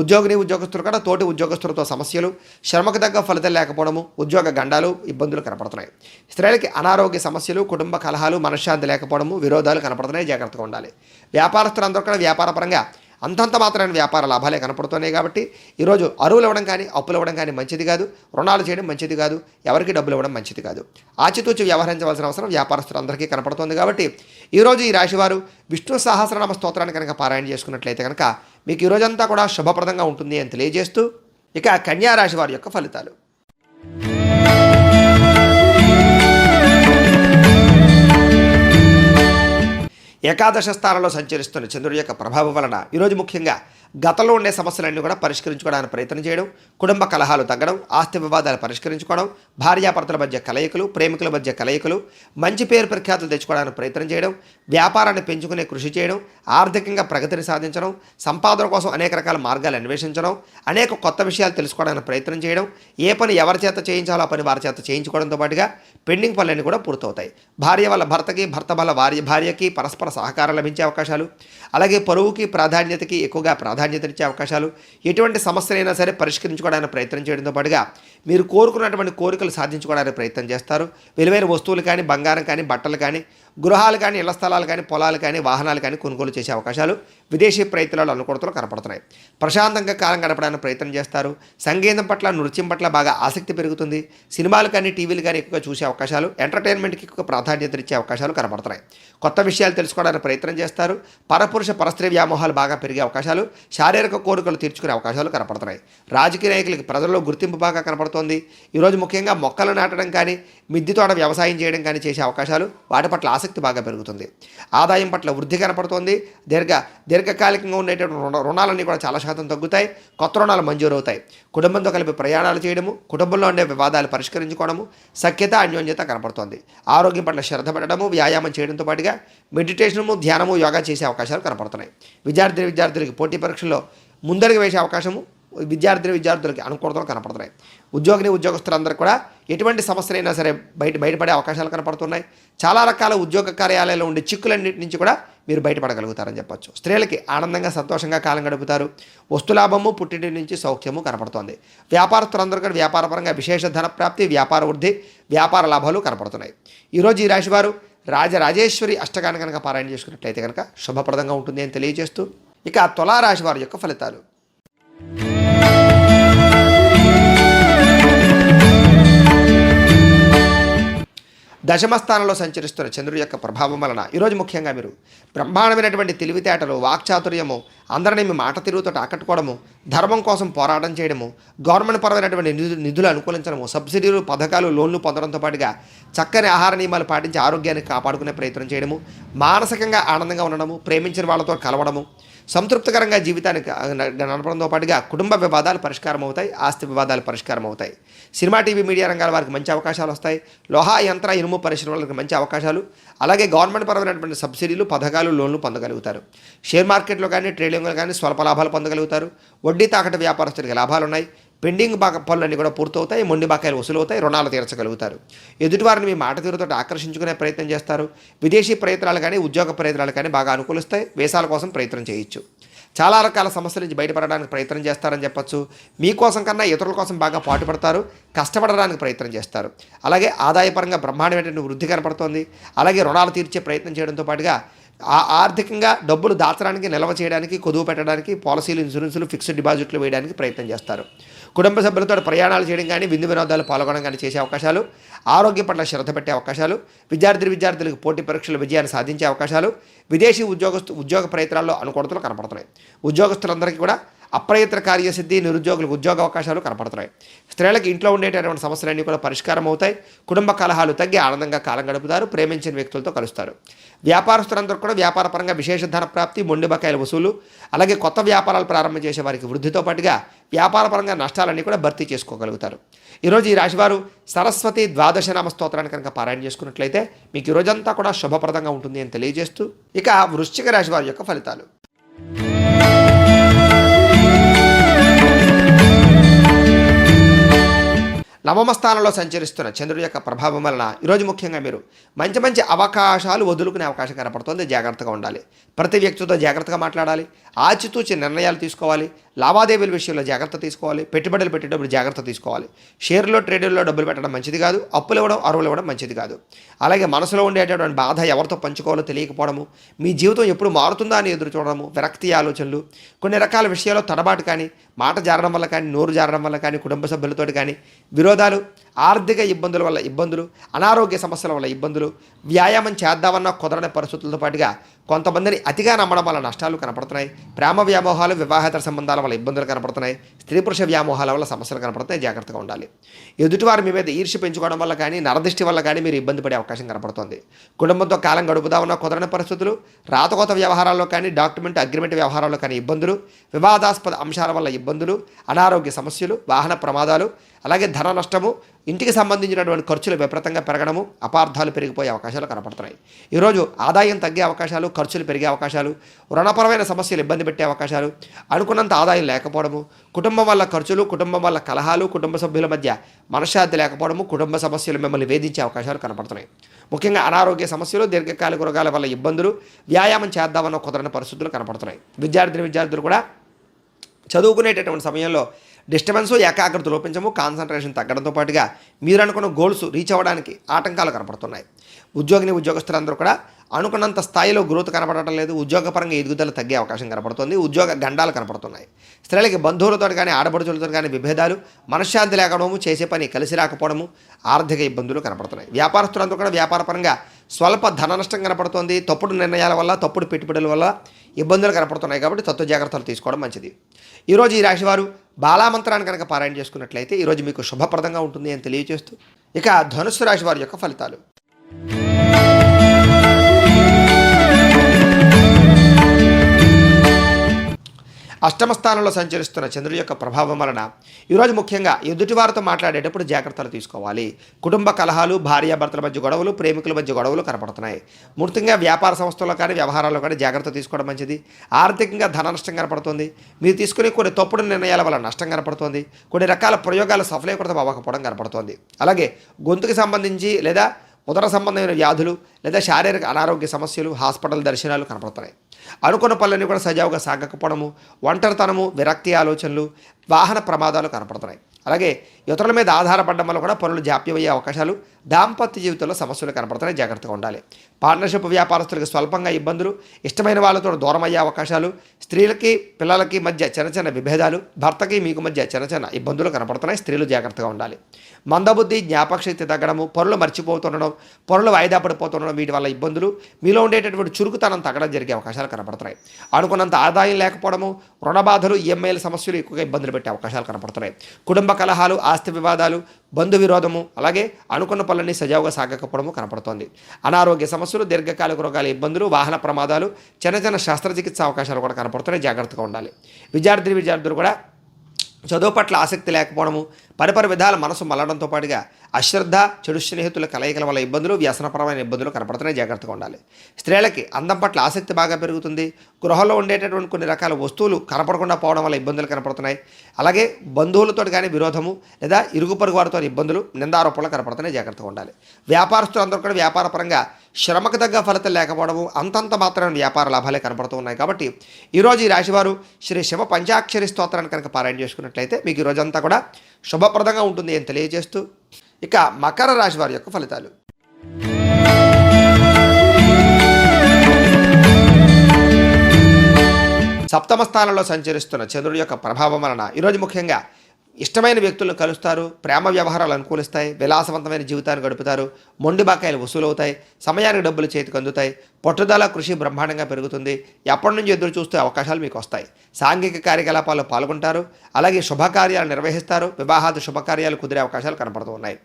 ఉద్యోగస్తులు కూడా తోటి ఉద్యోగస్తులతో సమస్యలు, శ్రమకు తగ్గ ఫలితం లేకపోవడము, ఉద్యోగ గండాలు, ఇబ్బందులు కనపడుతున్నాయి. స్త్రీలకి అనారోగ్య సమస్యలు, కుటుంబ కలహాలు, మనశ్శాంతి లేకపోవడము, విరోధాలు కనపడుతున్నాయి. జాగ్రత్తగా ఉండాలి. వ్యాపారస్తులందరూ కూడా వ్యాపారపరంగా అంతంత మాత్రమైన వ్యాపార లాభాలే కనపడుతున్నాయి. కాబట్టి ఈరోజు అరువులు ఇవ్వడం కానీ అప్పులు ఇవ్వడం కానీ మంచిది కాదు. రుణాలు చేయడం మంచిది కాదు. ఎవరికి డబ్బులు ఇవ్వడం మంచిది కాదు. ఆచితూచి వ్యవహరించవలసిన అవసరం వ్యాపారస్తులందరికీ కనపడుతుంది. కాబట్టి ఈరోజు ఈ రాశివారు విష్ణు సహస్రనామ స్తోత్రాన్ని కనుక పారాయణ చేసుకున్నట్లయితే కనుక మీకు ఈ రోజంతా కూడా శుభప్రదంగా ఉంటుంది అని తెలియజేస్తూ ఇక కన్యా రాశి వారి యొక్క ఫలితాలు. ఏకాదశ స్థానంలో సంచరిస్తున్న చంద్రుడి యొక్క ప్రభావం వలన ఈరోజు ముఖ్యంగా గతంలో ఉండే సమస్యలన్నీ కూడా పరిష్కరించుకోవడానికి ప్రయత్నం చేయడం, కుటుంబ కలహాలు తగ్గడం, ఆస్తి వివాదాలు పరిష్కరించుకోవడం, భార్యాభర్తల మధ్య కలయికలు, ప్రేమికుల మధ్య కలయికలు, మంచి పేరు ప్రఖ్యాతులు తెచ్చుకోవడానికి ప్రయత్నం చేయడం, వ్యాపారాన్ని పెంచుకునే కృషి చేయడం, ఆర్థికంగా ప్రగతిని సాధించడం, సంపాదన కోసం అనేక రకాల మార్గాలు అన్వేషించడం, అనేక కొత్త విషయాలు తెలుసుకోవడానికి ప్రయత్నం చేయడం, ఏ పని ఎవరి చేత చేయించాలో ఆ పని వారి చేత చేయించుకోవడంతో పాటుగా పెండింగ్ పనులన్నీ కూడా పూర్తవుతాయి. భార్య వల్ల భర్తకి, భర్త వల్ల భార్యకి పరస్పర సహకారం లభించే అవకాశాలు, అలాగే పరువుకి ప్రాధాన్యతకి ఎక్కువగా ప్రాధాన్యతనిచ్చే అవకాశాలు, ఎటువంటి సమస్యలైనా సరే పరిష్కరించుకోవడానికి ప్రయత్నం చేయడంతో పాటుగా మీరు కోరుకున్నటువంటి కోరికలు సాధించుకోవడానికి ప్రయత్నం చేస్తారు. విలువైన వస్తువులు కానీ, బంగారం కానీ, బట్టలు కానీ, గృహాలు కానీ, ఇళ్ల స్థలాలు కానీ, పొలాలు కానీ, వాహనాలు కానీ కొనుగోలు చేసే అవకాశాలు, విదేశీ ప్రయత్నాలు అనుకూలతలు కనపడుతున్నాయి. ప్రశాంతంగా కాలం గడపడానికి ప్రయత్నం చేస్తారు. సంగీతం పట్ల, నృత్యం పట్ల బాగా ఆసక్తి పెరుగుతుంది. సినిమాలు కానీ, టీవీలు కానీ ఎక్కువగా చూసే అవకాశాలు, ఎంటర్టైన్మెంట్కి ఎక్కువ ప్రాధాన్యతనిచ్చే అవకాశాలు కనపడుతున్నాయి. కొత్త విషయాలు తెలుసుకోవడానికి ప్రయత్నం చేస్తారు. పరపురుష పరస్త్రీ వ్యామోహాలు బాగా పెరిగే అవకాశాలు, శారీరక కోరికలు తీర్చుకునే అవకాశాలు కనపడుతున్నాయి. రాజకీయ నాయకులకి ప్రజల్లో గుర్తింపు బాగా కనపడుతోంది. ఈరోజు ముఖ్యంగా మొక్కలు నాటడం కానీ, మిద్దె తోట వ్యవసాయం చేయడం కానీ చేసే అవకాశాలు, వాటి పట్ల ఆసక్తి బాగా పెరుగుతుంది. ఆదాయం పట్ల వృద్ధి కనపడుతోంది. దీర్ఘకాలికంగా ఉండేటువంటి రుణాలన్నీ కూడా చాలా శాతం తగ్గుతాయి. కొత్త రుణాలు మంజూరు అవుతాయి. కుటుంబంతో కలిపి ప్రయాణాలు చేయడము, కుటుంబంలో ఉండే వివాదాలు పరిష్కరించుకోవడము, సఖ్యత, అన్యోన్యత కనపడుతోంది. ఆరోగ్యం పట్ల శ్రద్ధ పెట్టడము, వ్యాయామం చేయడంతో పాటుగా మెడిటేషను, ధ్యానము, యోగా చేసే అవకాశాలు కనపడుతున్నాయి. విద్యార్థులకి పోటీ పరీక్షల్లో ముందడుగు వేసే అవకాశము విద్యార్థులకి అనుకూలతలు కనపడుతున్నాయి. ఉద్యోగస్తులందరూ కూడా ఎటువంటి సమస్యలైనా సరే బయటపడే అవకాశాలు కనపడుతున్నాయి. చాలా రకాల ఉద్యోగ కార్యాలయాల్లో ఉండే చిక్కులన్నింటి నుంచి కూడా మీరు బయటపడగలుగుతారని చెప్పొచ్చు. స్త్రీలకి ఆనందంగా సంతోషంగా కాలం గడుపుతారు. వస్తులాభము, పుట్టింటి నుంచి సౌఖ్యము కనపడుతోంది. వ్యాపారస్తులందరూ కూడా వ్యాపారపరంగా విశేష ధన ప్రాప్తి, వ్యాపార వృద్ధి, వ్యాపార లాభాలు కనపడుతున్నాయి. ఈరోజు ఈ రాశివారు రాజరాజేశ్వరి అష్టకాన్ని కనుక పారాయణ చేసుకున్నట్లయితే కనుక శుభప్రదంగా ఉంటుంది అని తెలియజేస్తూ ఇక తులారాశి వారి యొక్క ఫలితాలు. దశమ స్థానంలో సంచరిస్తున్న చంద్రుడి యొక్క ప్రభావం వలన ఈరోజు ముఖ్యంగా మీరు బ్రహ్మాండమైనటువంటి తెలివితేటలు, వాక్చాతుర్యము, అందరినీ మీ మాట తిరుగుతో ఆకట్టుకోవడము, ధర్మం కోసం పోరాటం చేయడము, గవర్నమెంట్ పరమైనటువంటి నిధులు అనుకూలించడము, సబ్సిడీలు, పథకాలు, లోన్లు పొందడంతో పాటుగా చక్కని ఆహార నియమాలు పాటించి ఆరోగ్యాన్ని కాపాడుకునే ప్రయత్నం చేయడము, మానసికంగా ఆనందంగా ఉండడము, ప్రేమించిన వాళ్ళతో కలవడము, సంతృప్తికరంగా జీవితాన్ని నడపడంతో పాటుగా కుటుంబ వివాదాలు పరిష్కారం అవుతాయి, ఆస్తి వివాదాలు పరిష్కారం అవుతాయి. సినిమా, టీవీ, మీడియా రంగాల వారికి మంచి అవకాశాలు వస్తాయి. లోహా, యంత్ర, ఇనుము పరిశ్రమలకు మంచి అవకాశాలు, అలాగే గవర్నమెంట్ పరమైనటువంటి సబ్సిడీలు, పథకాలు, లోన్లు పొందగలుగుతారు. షేర్ మార్కెట్లో కానీ, ట్రేడింగ్లో కానీ స్వల్ప లాభాలు పొందగలుగుతారు. వడ్డీ తాకట వ్యాపారస్తుడికి లాభాలు ఉన్నాయి. పెండింగ్ పనులన్నీ కూడా పూర్తవుతాయి. మొండి బాకాయలు వసూలవుతాయి. రుణాలు తీర్చగలుగుతారు. ఎదుటివారిని మీ మాట తీరుతో ఆకర్షించుకునే ప్రయత్నం చేస్తారు. విదేశీ ప్రయత్నాలు కానీ, ఉద్యోగ ప్రయత్నాలు కానీ బాగా అనుకూలిస్తాయి. వేసాల కోసం ప్రయత్నం చేయొచ్చు. చాలా రకాల సమస్యల నుంచి బయటపడడానికి ప్రయత్నం చేస్తారని చెప్పచ్చు. మీకోసం కన్నా ఇతరుల కోసం బాగా పాటుపడతారు, కష్టపడడానికి ప్రయత్నం చేస్తారు. అలాగే ఆదాయపరంగా బ్రహ్మాండమైనటువంటి వృద్ధి కనపడుతోంది. అలాగే రుణాలు తీర్చే ప్రయత్నం చేయడంతో పాటుగా ఆర్థికంగా డబ్బులు దాచడానికి, నిల్వ చేయడానికి, కొదువు పెట్టడానికి, పాలసీలు, ఇన్సూరెన్సులు, ఫిక్స్డ్ డిపాజిట్లు వేయడానికి ప్రయత్నం చేస్తారు. కుటుంబ సభ్యులతో ప్రయాణాలు చేయడం కానీ, విందు వినోదాలు పాల్గొనడం కానీ చేసే అవకాశాలు, ఆరోగ్యం పట్ల శ్రద్ధ పెట్టే అవకాశాలు, విద్యార్థులకు పోటీ పరీక్షల విజయాన్ని సాధించే అవకాశాలు, విదేశీ ఉద్యోగ ప్రయత్నాల్లో అనుకూలతలు కనపడుతున్నాయి. ఉద్యోగస్తులందరికీ కూడా అప్రయత్న కార్యసిద్ధి, నిరుద్యోగులకు ఉద్యోగ అవకాశాలు కనపడుతున్నాయి. స్త్రీలకు ఇంట్లో ఉండేటటువంటి సమస్యలన్నీ కూడా పరిష్కారం అవుతాయి. కుటుంబ కలహాలు తగ్గి ఆనందంగా కాలం గడుపుతారు. ప్రేమించిన వ్యక్తులతో కలుస్తారు. వ్యాపారస్తులందరూ కూడా వ్యాపారపరంగా విశేష ధన ప్రాప్తి, మొండి బకాయిల వసూలు, అలాగే కొత్త వ్యాపారాలు ప్రారంభం చేసే వారికి వృద్ధితో పాటుగా వ్యాపారపరంగా నష్టాలన్నీ కూడా భర్తీ చేసుకోగలుగుతారు. ఈరోజు ఈ రాశివారు సరస్వతి ద్వాదశనామ స్తోత్రాన్ని కనుక పారాయణ చేసుకున్నట్లయితే మీకు ఈ రోజంతా కూడా శుభప్రదంగా ఉంటుంది అని తెలియజేస్తూ, ఇక వృశ్చిక రాశి వారి యొక్క ఫలితాలు. నవమ స్థానంలో సంచరిస్తున్న చంద్రుడి యొక్క ప్రభావం వలన ఈరోజు ముఖ్యంగా మీరు మంచి మంచి అవకాశాలు వదులుకునే అవకాశం కనపడుతుంది. జాగ్రత్తగా ఉండాలి. ప్రతి వ్యక్తితో జాగ్రత్తగా మాట్లాడాలి. ఆచితూచి నిర్ణయాలు తీసుకోవాలి. లావాదేవీల విషయంలో జాగ్రత్త తీసుకోవాలి. పెట్టుబడులు పెట్టేటప్పుడు జాగ్రత్త తీసుకోవాలి. షేర్లో, ట్రేడింగ్లో డబ్బులు పెట్టడం మంచిది కాదు. అప్పులు ఇవ్వడం, అరువులు ఇవ్వడం మంచిది కాదు. అలాగే మనసులో ఉండేటటువంటి బాధ ఎవరితో పంచుకోవాలో తెలియకపోవడము, మీ జీవితం ఎప్పుడు మారుతుందా అని ఎదురు చూడడము, విరక్తి ఆలోచనలు, కొన్ని రకాల విషయాల్లో తడబాటు కానీ, మాట జారడం వల్ల కానీ, నోరు జారడం వల్ల కానీ, కుటుంబ సభ్యులతో కానీ విరోధాలు, ఆర్థిక ఇబ్బందుల వల్ల ఇబ్బందులు, అనారోగ్య సమస్యల వల్ల ఇబ్బందులు, వ్యాయామం చేద్దామన్న కుదరని పరిస్థితులతో పాటుగా కొంతమందిని అతిగా నమ్మడం వల్ల నష్టాలు కనపడుతున్నాయి. ప్రేమ వ్యామోహాలు, వివాహేతర సంబంధాల వల్ల ఇబ్బందులు కనపడుతున్నాయి. స్త్రీ పురుష వ్యామోహాల వల్ల సమస్యలు కనపడుతున్నాయి. జాగ్రత్తగా ఉండాలి. ఎదుటివారు మీ మీద ఈర్ష్య పెంచుకోవడం వల్ల కానీ, నరదృష్టి వల్ల కానీ మీరు ఇబ్బంది పడే అవకాశం కనపడుతుంది. కుటుంబంతో కాలం గడుపుదామన్న కుదరని పరిస్థితులు, రాతకోత వ్యవహారాల్లో కానీ, డాక్యుమెంట్ అగ్రిమెంట్ వ్యవహారాల్లో కానీ ఇబ్బందులు, వివాదాస్పద అంశాల వల్ల ఇబ్బందులు, అనారోగ్య సమస్యలు, వాహన ప్రమాదాలు, అలాగే ధన నష్టము, ఇంటికి సంబంధించినటువంటి ఖర్చులు విపరీతంగా పెరగడము, అపార్థాలు పెరిగిపోయే అవకాశాలు కనపడుతున్నాయి. ఈరోజు ఆదాయం తగ్గే అవకాశాలు, ఖర్చులు పెరిగే అవకాశాలు, రుణపరమైన సమస్యలు ఇబ్బంది పెట్టే అవకాశాలు, అనుకున్నంత ఆదాయం లేకపోవడము, కుటుంబం వల్ల ఖర్చులు, కుటుంబం వల్ల కలహాలు, కుటుంబ సభ్యుల మధ్య మనశ్శాంతి లేకపోవడము, కుటుంబ సమస్యలు మిమ్మల్ని వేధించే అవకాశాలు కనపడుతున్నాయి. ముఖ్యంగా అనారోగ్య సమస్యలు, దీర్ఘకాలిక రోగాల వల్ల ఇబ్బందులు, వ్యాయామం చేద్దామన్న కుదరని పరిస్థితులు కనపడుతున్నాయి. విద్యార్థులు కూడా చదువుకునేటటువంటి సమయంలో డిస్టర్బెన్స్, ఏకాగ్రత లోపించము, కాన్సన్ట్రేషన్ తగ్గడంతో పాటుగా మీరు అనుకున్న గోల్స్ రీచ్ అవ్వడానికి ఆటంకాలు కనపడుతున్నాయి. ఉద్యోగస్తులందరూ కూడా అనుకున్నంత స్థాయిలో గ్రోత్ కనపడటం లేదు. ఉద్యోగపరంగా ఎదుగుదల తగ్గే అవకాశం కనపడుతుంది. ఉద్యోగ గండాలు కనపడుతున్నాయి. స్త్రీలకి బంధువులతో కానీ, ఆడపడుచులతో కానీ విభేదాలు, మనశ్శాంతి లేకపోవడము, చేసే పని కలిసి రాకపోవడము, ఆర్థిక ఇబ్బందులు కనపడుతున్నాయి. వ్యాపారస్తులందరూ కూడా వ్యాపారపరంగా స్వల్ప ధన నష్టం కనపడుతుంది. తప్పుడు నిర్ణయాల వల్ల, తప్పుడు పెట్టుబడుల వల్ల ఇబ్బందులు కనపడుతున్నాయి. కాబట్టి తత్వ జాగ్రత్తలు తీసుకోవడం మంచిది. ఈరోజు ఈ రాశివారు బాలామంత్రాన్ని కనుక పారాయణ చేసుకున్నట్లయితే ఈరోజు మీకు శుభప్రదంగా ఉంటుంది అని తెలియజేస్తూ, ఇక ధనుస్సు రాశి వారి యొక్క ఫలితాలు. అష్టమ స్థానంలో సంచరిస్తున్న చంద్రుడి యొక్క ప్రభావం వలన ఈరోజు ముఖ్యంగా ఎదుటివారితో మాట్లాడేటప్పుడు జాగ్రత్తలు తీసుకోవాలి. కుటుంబ కలహాలు, భార్యాభర్తల మధ్య గొడవలు, ప్రేమికుల మధ్య గొడవలు కనపడుతున్నాయి. ముఖ్యంగా వ్యాపార సంస్థల్లో కానీ, వ్యవహారాల్లో కానీ జాగ్రత్త తీసుకోవడం మంచిది. ఆర్థికంగా ధన నష్టం కనపడుతుంది. మీరు తీసుకునే కొన్ని తప్పుడు నిర్ణయాల వల్ల నష్టం కనపడుతుంది. కొన్ని రకాల ప్రయోగాలు సఫలీకృతం అవ్వకపోవడం కనపడుతుంది. అలాగే గొంతుకు సంబంధించి లేదా ఉదర సంబంధమైన వ్యాధులు లేదా శారీరక అనారోగ్య సమస్యలు, హాస్పిటల్ దర్శనాలు కనపడుతున్నాయి. అనుకున్న పనులన్నీ కూడా సజావుగా సాగకపోవడము, ఒంటరితనము, విరక్తి ఆలోచనలు, వాహన ప్రమాదాలు కనపడుతున్నాయి. అలాగే ఇతరుల మీద ఆధారపడడం వల్ల కూడా పనులు జాప్యం అయ్యే అవకాశాలు, దాంపత్య జీవితంలో సమస్యలు కనపడుతున్నాయి, జాగ్రత్తగా ఉండాలి. పార్ట్నర్షిప్ వ్యాపారస్తులకు స్వల్పంగా ఇబ్బందులు, ఇష్టమైన వాళ్ళతో దూరం అయ్యే అవకాశాలు, స్త్రీలకి పిల్లలకి మధ్య చిన్న చిన్న విభేదాలు, భర్తకి మీకు మధ్య చిన్న చిన్న ఇబ్బందులు కనపడుతున్నాయి. స్త్రీలు జాగ్రత్తగా ఉండాలి. మందబుద్ధి, జ్ఞాపకశక్తి తగ్గడము, పనులు మర్చిపోతుండడం, పనులు వాయిదా పడిపోతుండడం, వీటి వల్ల ఇబ్బందులు, మీలో ఉండేటటువంటి చురుకుతనం తగ్గడం జరిగే అవకాశాలు కనపడుతున్నాయి. అనుకున్నంత ఆదాయం లేకపోవడము, రుణ బాధలు, ఈఎంఐల సమస్యలు ఎక్కువగా ఇబ్బందులు పెట్టే అవకాశాలు కనపడుతున్నాయి. కుటుంబ కలహాలు, ఆస్తి వివాదాలు, బంధు విరోధము, అలాగే అనుకున్న పనులన్నీ సజావుగా సాగకపోవడము కనపడుతోంది. అనారోగ్య సమస్యలు, దీర్ఘకాలిక రోగాల ఇబ్బందులు, వాహన ప్రమాదాలు, చిన్న చిన్న శస్త్రచికిత్స అవకాశాలు కూడా కనపడుతున్నాయి, జాగ్రత్తగా ఉండాలి. విద్యార్థులు కూడా చదువు పట్ల ఆసక్తి లేకపోవడము, పరిపరి విధాల మనసు మల్లడంతో పాటుగా అశ్రద్ధ, చెడు స్నేహితుల కలయికల వల్ల ఇబ్బందులు, వ్యసనపరమైన ఇబ్బందులు కనపడుతున్నాయి, జాగ్రత్తగా ఉండాలి. స్త్రీలకి అందం పట్ల ఆసక్తి బాగా పెరుగుతుంది. గృహంలో ఉండేటటువంటి కొన్ని రకాల వస్తువులు కనపడకుండా పోవడం వల్ల ఇబ్బందులు కనపడుతున్నాయి. అలాగే బంధువులతో కానీ విరోధము, లేదా ఇరుగు పొరుగు వారితో ఇబ్బందులు, నిందారోపణలు కనపడుతున్నాయి, జాగ్రత్తగా ఉండాలి. వ్యాపారస్తులందరూ కూడా వ్యాపారపరంగా శ్రమకు తగ్గ ఫలితం లేకపోవడము, అంతంత మాత్రమే వ్యాపార లాభాలే కనపడుతూ ఉన్నాయి. కాబట్టి ఈరోజు ఈ రాశివారు శ్రీ శివ పంచాక్షరి స్తోత్రాన్ని కనుక పారాయణ చేసుకున్నట్లయితే మీకు ఈ రోజంతా కూడా శుభప్రదంగా ఉంటుంది అని తెలియజేస్తూ, ఇక మకర రాశి వారి యొక్క ఫలితాలు. సప్తమ స్థానంలో సంచరిస్తున్న చంద్రుడి యొక్క ప్రభావం వలన ఈరోజు ముఖ్యంగా ఇష్టమైన వ్యక్తులను కలుస్తారు, ప్రేమ వ్యవహారాలు అనుకూలిస్తాయి, విలాసవంతమైన జీవితాన్ని గడుపుతారు, మొండి బకాయిలు వసూలవుతాయి, సమయానికి డబ్బులు చేతికి అందుతాయి, పట్టుదల కృషి బ్రహ్మాండంగా పెరుగుతుంది, ఎప్పటి నుంచి ఎదురు చూస్తే అవకాశాలు మీకు వస్తాయి, సాంఘిక కార్యకలాపాల్లో పాల్గొంటారు, అలాగే శుభకార్యాలు నిర్వహిస్తారు, వివాహాది శుభకార్యాలు కుదిరే అవకాశాలు కనపడుతూ ఉన్నాయి.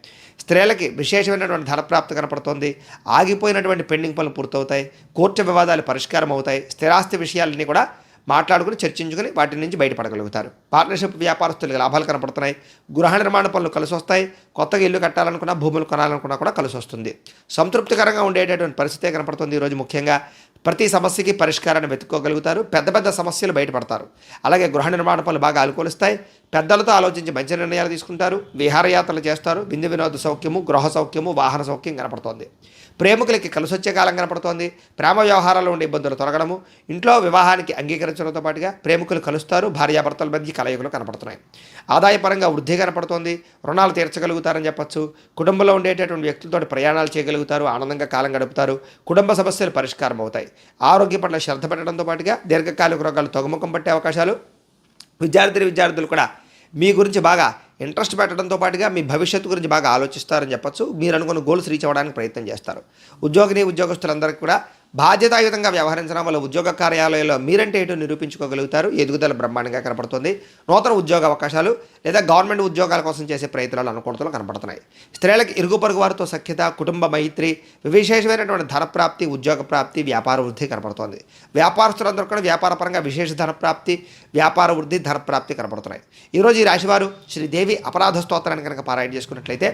స్త్రీలకి విశేషమైనటువంటి ధనప్రాప్తి కనపడుతోంది, ఆగిపోయినటువంటి పెండింగ్ పనులు పూర్తవుతాయి, కోర్టు వివాదాలు పరిష్కారం అవుతాయి, స్థిరాస్తి విషయాలన్నీ కూడా మాట్లాడుకుని చర్చించుకుని వాటి నుంచి బయటపడగలుగుతారు. పార్ట్నర్షిప్ వ్యాపారస్తులకు లాభాలు కనపడుతున్నాయి, గృహ నిర్మాణ పనులు కలిసి వస్తాయి, కొత్తగా ఇల్లు కట్టాలనుకున్నా, భూములు కొనాలనుకున్నా కూడా కలిసి వస్తుంది. సంతృప్తికరంగా ఉండేటటువంటి పరిస్థితే కనపడుతుంది. ఈరోజు ముఖ్యంగా ప్రతి సమస్యకి పరిష్కారాన్ని వెతుక్కోగలుగుతారు, పెద్ద పెద్ద సమస్యలు బయటపడతారు. అలాగే గృహ నిర్మాణ పనులు బాగా అనుకూలిస్తాయి, పెద్దలతో ఆలోచించి మంచి నిర్ణయాలు తీసుకుంటారు, విహారయాత్రలు చేస్తారు, విందు వినోద సౌఖ్యము, గృహ సౌఖ్యము, వాహన సౌఖ్యం కనపడుతోంది. ప్రేమికులకి కలిసొచ్చే కాలం కనపడుతోంది, ప్రేమ వ్యవహారాల్లో ఉండే ఇబ్బందులు తొలగడము, ఇంట్లో వివాహానికి అంగీకరించడంతో పాటుగా ప్రేమికులు కలుస్తారు, భార్యాభర్తల మధ్య కలయికలు కనపడుతున్నాయి. ఆదాయపరంగా వృద్ధి కనపడుతోంది, రుణాలు తీర్చగలుగుతారని చెప్పచ్చు, కుటుంబంలో ఉండేటటువంటి వ్యక్తులతో ప్రయాణాలు చేయగలుగుతారు, ఆనందంగా కాలం గడుపుతారు, కుటుంబ సమస్యలు పరిష్కారం అవుతాయి. ఆరోగ్య పట్ల శ్రద్ధ పెట్టడంతో పాటుగా దీర్ఘకాలిక రోగాలు తగ్గుముఖం పట్టే అవకాశాలు, విద్యార్థులు కూడా మీ గురించి బాగా ఇంట్రెస్ట్ పెట్టడంతో పాటుగా మీ భవిష్యత్తు గురించి బాగా ఆలోచిస్తారని చెప్పచ్చు. మీరు అనుకున్న గోల్స్ రీచ్ అవ్వడానికి ప్రయత్నం చేస్తారు. ఉద్యోగస్తులందరికీ కూడా బాధ్యతాయుతంగా వ్యవహరించడం వల్ల ఉద్యోగ కార్యాలయంలో మీరంటే ఏంటో నిరూపించుకోగలుగుతారు, ఎదుగుదల బ్రహ్మాండంగా కనపడుతుంది. నూతన ఉద్యోగ అవకాశాలు లేదా గవర్నమెంట్ ఉద్యోగాల కోసం చేసే ప్రయత్నాలు అనుకూలతలు కనపడుతున్నాయి. స్త్రీలకు ఇరుగు పొరుగు వారితో సఖ్యత, కుటుంబ మైత్రి, విశేషమైనటువంటి ధనప్రాప్తి, ఉద్యోగ ప్రాప్తి, వ్యాపార వృద్ధి కనపడుతోంది. వ్యాపారస్తులందరూ కూడా వ్యాపారపరంగా విశేష ధనప్రాప్తి, వ్యాపార వృద్ధి, ధనప్రాప్తి కనపడుతున్నాయి. ఈరోజు ఈ రాశివారు శ్రీదేవి అపరాధ స్తోత్రాన్ని కనుక పారాయణ చేసుకున్నట్లయితే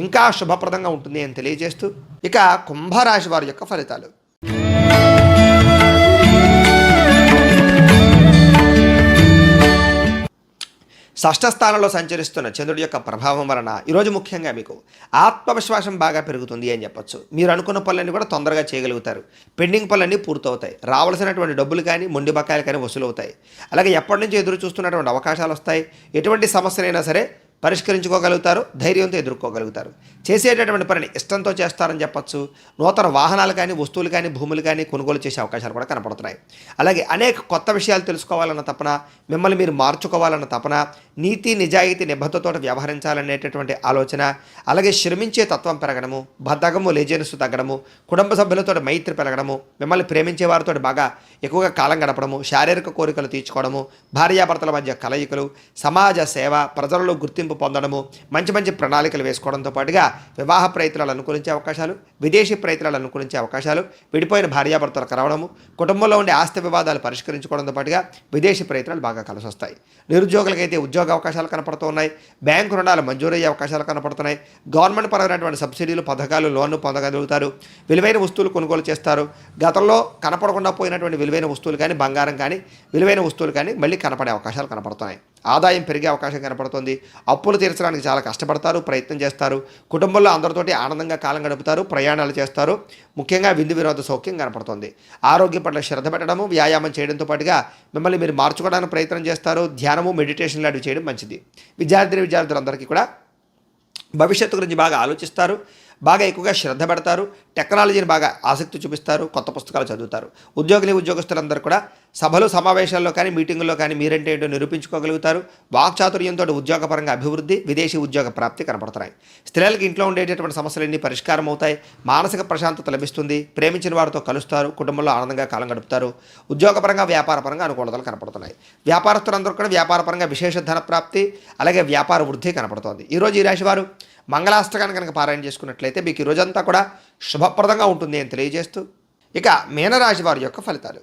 ఇంకా శుభప్రదంగా ఉంటుంది అని తెలియజేస్తూ, ఇక కుంభరాశి వారి యొక్క ఫలితాలు. షష్ఠ స్థానంలో సంచరిస్తున్న చంద్రుడి యొక్క ప్రభావం వలన ఈరోజు ముఖ్యంగా మీకు ఆత్మవిశ్వాసం బాగా పెరుగుతుంది అని చెప్పొచ్చు. మీరు అనుకున్న పనులన్నీ కూడా తొందరగా చేయగలుగుతారు, పెండింగ్ పనులన్నీ పూర్తవుతాయి, రావాల్సినటువంటి డబ్బులు కానీ మొండి బకాయిలు కానీ వసూలవుతాయి. అలాగే ఎప్పటి నుంచి ఎదురు చూస్తున్నటువంటి అవకాశాలు వస్తాయి, ఎటువంటి సమస్యలైనా సరే పరిష్కరించుకోగలుగుతారు, ధైర్యంతో ఎదుర్కోగలుగుతారు. చేసేటటువంటి పనిని ఇష్టంతో చేస్తారని చెప్పచ్చు. నూతన వాహనాలు కానీ, వస్తువులు కానీ, భూములు కానీ కొనుగోలు చేసే అవకాశాలు కూడా కనపడుతున్నాయి. అలాగే అనేక కొత్త విషయాలు తెలుసుకోవాలన్న తపన, మిమ్మల్ని మీరు మార్చుకోవాలన్న తపన, నీతి నిజాయితీ నిబద్ధతతో వ్యవహరించాలనేటటువంటి ఆలోచన, అలాగే శ్రమించే తత్వం పెరగడము, బద్ధకము లేజినెస్ తగ్గడము, కుటుంబ సభ్యులతో మైత్రి పెరగడము, మిమ్మల్ని ప్రేమించే వారితో బాగా ఎక్కువగా కాలం గడపడము, శారీరక కోరికలు తీర్చుకోవడము, భార్యాభర్తల మధ్య కలయికలు, సమాజ సేవ, ప్రజలలో గుర్తింపు పొందడము, మంచి మంచి ప్రణాళికలు వేసుకోవడంతో పాటుగా వివాహ ప్రయత్నాలు అనుకూలించే అవకాశాలు, విదేశీ ప్రయత్నాలు అనుకూలించే అవకాశాలు, విడిపోయిన భార్యాభర్తలు కలవడము, కుటుంబంలో ఉండే ఆస్తి వివాదాలు పరిష్కరించుకోవడంతో పాటుగా విదేశీ ప్రయత్నాలు బాగా కలిసి వస్తాయి. నిరుద్యోగులకైతే ఉద్యోగ అవకాశాలు కనపడుతూ ఉన్నాయి, బ్యాంకు రుణాలు మంజూరయ్యే అవకాశాలు కనపడుతున్నాయి, గవర్నమెంట్ పరమైనటువంటి సబ్సిడీలు, పథకాలు, లోన్లు పొందగలుగుతారు, విలువైన వస్తువులు కొనుగోలు చేస్తారు. గతంలో కనపడకుండా పోయినటువంటి విలువైన వస్తువులు కానీ, బంగారం కానీ, విలువైన వస్తువులు కానీ మళ్ళీ కనపడే అవకాశాలు కనపడుతున్నాయి. ఆదాయం పెరిగే అవకాశం కనపడుతుంది. అప్పులు తీర్చడానికి చాలా కష్టపడతారు, ప్రయత్నం చేస్తారు. కుటుంబంలో అందరితోటి ఆనందంగా కాలం గడుపుతారు, ప్రయాణాలు చేస్తారు. ముఖ్యంగా విందు వినోద సౌఖ్యం కనపడుతుంది. ఆరోగ్యం పట్ల శ్రద్ధ పెట్టడము, వ్యాయామం చేయడంతో పాటుగా మిమ్మల్ని మీరు మార్చుకోవడానికి ప్రయత్నం చేస్తారు. ధ్యానము, మెడిటేషన్ లాంటివి చేయడం మంచిది. విద్యార్థులందరికీ కూడా భవిష్యత్తు గురించి బాగా ఆలోచిస్తారు, బాగా ఎక్కువగా శ్రద్ధ పెడతారు, టెక్నాలజీని బాగా ఆసక్తి చూపిస్తారు, కొత్త పుస్తకాలు చదువుతారు. ఉద్యోగస్తులందరూ కూడా సభలు సమావేశాల్లో కానీ మీటింగుల్లో కానీ మీరంటే ఏంటో నిరూపించుకోగలుగుతారు. వాక్చాతుర్యంతో ఉద్యోగపరంగా అభివృద్ధి, విదేశీ ఉద్యోగ ప్రాప్తి కనపడుతున్నాయి. స్త్రీలకు ఇంట్లో ఉండేటటువంటి సమస్యలన్నీ పరిష్కారం అవుతాయి. మానసిక ప్రశాంతత లభిస్తుంది. ప్రేమించిన వారితో కలుస్తారు, కుటుంబంలో ఆనందంగా కాలం గడుపుతారు. ఉద్యోగపరంగా వ్యాపారపరంగా అనుకూలతలు కనపడుతున్నాయి. వ్యాపారస్తులందరూ కూడా వ్యాపారపరంగా విశేష ధన ప్రాప్తి, అలాగే వ్యాపార వృద్ధి కనపడుతోంది. ఈరోజు ఈ రాశి వారు మంగళాష్టకాన్ని కనుక పారాయణ చేసుకున్నట్లయితే మీకు ఈ రోజంతా కూడా శుభప్రదంగా ఉంటుంది అని తెలియజేస్తూ, ఇక మీనరాశి వారి యొక్క ఫలితాలు.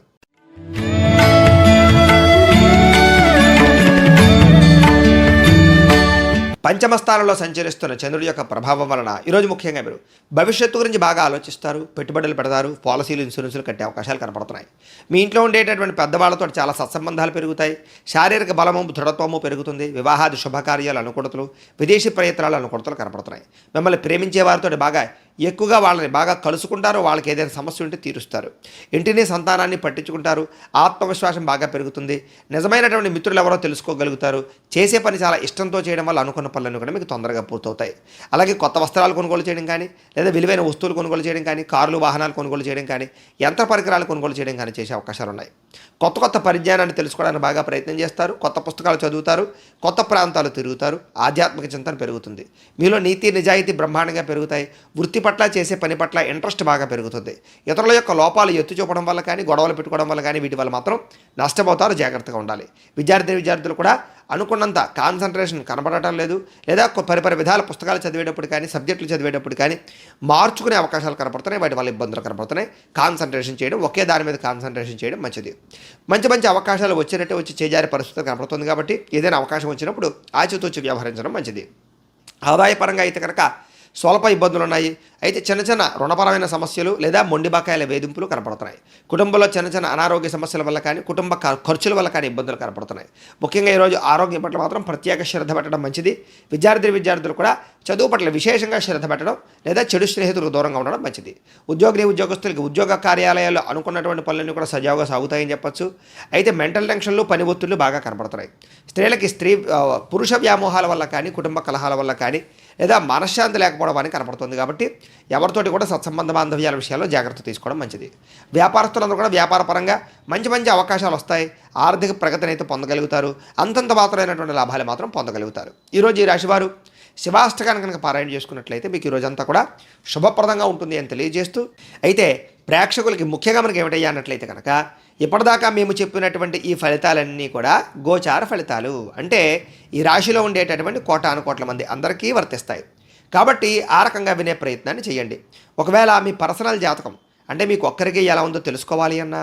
పంచమ స్థానంలో సంచరిస్తున్న చంద్రుడి యొక్క ప్రభావం వలన ఈరోజు ముఖ్యంగా మీరు భవిష్యత్తు గురించి బాగా ఆలోచిస్తారు, పెట్టుబడులు పెడతారు, పాలసీలు, ఇన్సూరెన్సులు కట్టే అవకాశాలు కనపడుతున్నాయి. మీ ఇంట్లో ఉండేటటువంటి పెద్దవాళ్లతో చాలా సత్సంబంధాలు పెరుగుతాయి. శారీరక బలము, దృఢత్వము పెరుగుతుంది. వివాహాది శుభకార్యాలు అనుకూలతలు, విదేశీ ప్రయత్నాలు అనుకూలతలు కనపడుతున్నాయి. మిమ్మల్ని ప్రేమించే వారితో బాగా ఎక్కువగా వాళ్ళని బాగా కలుసుకుంటారు. వాళ్ళకి ఏదైనా సమస్య ఉంటే తీరుస్తారు. ఇంటిని, సంతానాన్ని పట్టించుకుంటారు. ఆత్మవిశ్వాసం బాగా పెరుగుతుంది. నిజమైనటువంటి మిత్రులు ఎవరో తెలుసుకోగలుగుతారు. చేసే పని చాలా ఇష్టంతో చేయడం వల్ల అనుకున్న పనులన్నీ కూడా మీకు తొందరగా పూర్తవుతాయి. అలాగే కొత్త వస్త్రాలు కొనుగోలు చేయడం కానీ, లేదా విలువైన వస్తువులు కొనుగోలు చేయడం కానీ, కార్లు, వాహనాలు కొనుగోలు చేయడం కానీ, యంత్ర పరికరాలు కొనుగోలు చేయడం కానీ చేసే అవకాశాలు ఉన్నాయి. కొత్త పరిజ్ఞానాన్ని తెలుసుకోవడానికి బాగా ప్రయత్నం చేస్తారు. కొత్త పుస్తకాలు చదువుతారు. కొత్త ప్రాంతాలు తిరుగుతారు. ఆధ్యాత్మిక చింతన పెరుగుతుంది. మీలో నీతి, నిజాయితీ బ్రహ్మాండంగా పెరుగుతాయి. వృత్తి పట్ల, చేసే పని పట్ల ఇంట్రెస్ట్ బాగా పెరుగుతుంది. ఇతరుల యొక్క లోపాలు ఎత్తి చూపడం వల్ల కానీ, గొడవలు పెట్టుకోవడం వల్ల కానీ, వీటి వల్ల మాత్రం నష్టపోతారు. జాగ్రత్తగా ఉండాలి. విద్యార్థులు కూడా అనుకున్నంత కాన్సన్ట్రేషన్ కనబడటం లేదు, లేదా పరిపరి విధాల పుస్తకాలు చదివేటప్పుడు కానీ, సబ్జెక్టులు చదివేటప్పుడు కానీ మార్చుకునే అవకాశాలు కనపడుతున్నాయి. వాటి వల్ల ఇబ్బందులు కనపడుతున్నాయి. కాన్సన్ట్రేషన్ చేయడం, ఒకే దాని మీద కాన్సన్ట్రేషన్ చేయడం మంచిది. మంచి అవకాశాలు వచ్చినట్టే వచ్చి చేజారే పరిస్థితి కనపడుతుంది. కాబట్టి ఏదైనా అవకాశం వచ్చినప్పుడు ఆచితూచి వ్యవహరించడం మంచిది. ఆదాయపరంగా అయితే కనుక స్వల్ప ఇబ్బందులు ఉన్నాయి. అయితే చిన్న రుణపరమైన సమస్యలు లేదా మొండి బకాయిల వేధింపులు కనపడుతున్నాయి. కుటుంబంలో చిన్న అనారోగ్య సమస్యల వల్ల కానీ, కుటుంబ ఖర్చుల వల్ల కానీ ఇబ్బందులు కనపడుతున్నాయి. ముఖ్యంగా ఈరోజు ఆరోగ్యం పట్ల మాత్రం ప్రత్యేక శ్రద్ధ పెట్టడం మంచిది. విద్యార్థులు కూడా చదువు పట్ల విశేషంగా శ్రద్ధ పెట్టడం, లేదా చెడు స్నేహితులకు దూరంగా ఉండడం మంచిది. ఉద్యోగస్తులకి ఉద్యోగ కార్యాలయాల్లో అనుకున్నటువంటి పనులన్నీ కూడా సజావుగా సాగుతాయని చెప్పొచ్చు. అయితే మెంటల్ టెన్షన్లు, పని ఒత్తిళ్లు బాగా కనపడుతున్నాయి. స్త్రీలకి పురుష వ్యామోహాల వల్ల కానీ, కుటుంబ కలహాల వల్ల కానీ, లేదా మనశ్శాంతి లేకపోవడం అని కనపడుతుంది. కాబట్టి ఎవరితోటి కూడా సత్సంబంధ బాంధవ్యాల విషయాల్లో జాగ్రత్త తీసుకోవడం మంచిది. వ్యాపారస్తులందరూ కూడా వ్యాపారపరంగా మంచి అవకాశాలు వస్తాయి. ఆర్థిక ప్రగతిని అయితే పొందగలుగుతారు. అంతంత మాత్రమైనటువంటి లాభాలు మాత్రం పొందగలుగుతారు. ఈరోజు ఈ రాశివారు శివాష్టకాన్ని కనుక పారాయణ చేసుకున్నట్లయితే మీకు ఈ రోజంతా కూడా శుభప్రదంగా ఉంటుంది అని తెలియజేస్తూ, అయితే ప్రేక్షకులకి ముఖ్యంగా మనకి ఏమిటయ్యా అన్నట్లయితే కనుక ఇప్పటిదాకా మేము చెప్పినటువంటి ఈ ఫలితాలన్నీ కూడా గోచార ఫలితాలు, అంటే ఈ రాశిలో ఉండేటటువంటి కోటానుకోట్ల మంది అందరికీ వర్తిస్తాయి. కాబట్టి ఆ రకంగా వినే ప్రయత్నాన్ని చేయండి. ఒకవేళ మీ పర్సనల్ జాతకం అంటే మీకు ఒక్కరికి ఎలా ఉందో తెలుసుకోవాలి అన్నా,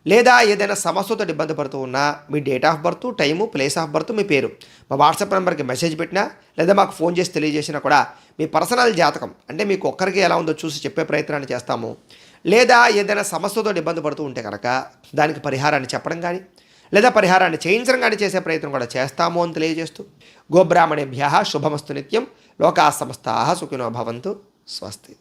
లేదా ఏదైనా సమస్యతో ఇబ్బంది పడుతూ ఉన్నా, మీ date of birth, time, place of birth, మీ పేరు మా వాట్సాప్ నెంబర్కి మెసేజ్ పెట్టినా, లేదా మాకు ఫోన్ చేసి తెలియజేసినా కూడా మీ పర్సనల్ జాతకం అంటే మీకు ఒక్కరికి ఎలా ఉందో చూసి చెప్పే ప్రయత్నాన్ని చేస్తాము. లేదా ఏదైనా సమస్యతో ఇబ్బంది పడుతూ ఉంటే కనుక దానికి పరిహారాన్ని చెప్పడం కానీ, లేదా పరిహారాన్ని చేయించడం కానీ చేసే ప్రయత్నం కూడా చేస్తాము అని తెలియజేస్తూ, గోబ్రాహ్మణేభ్యః శుభమస్తు నిత్యం. లోకాః సమస్తాః సుఖినో భవంతు. స్వస్తి.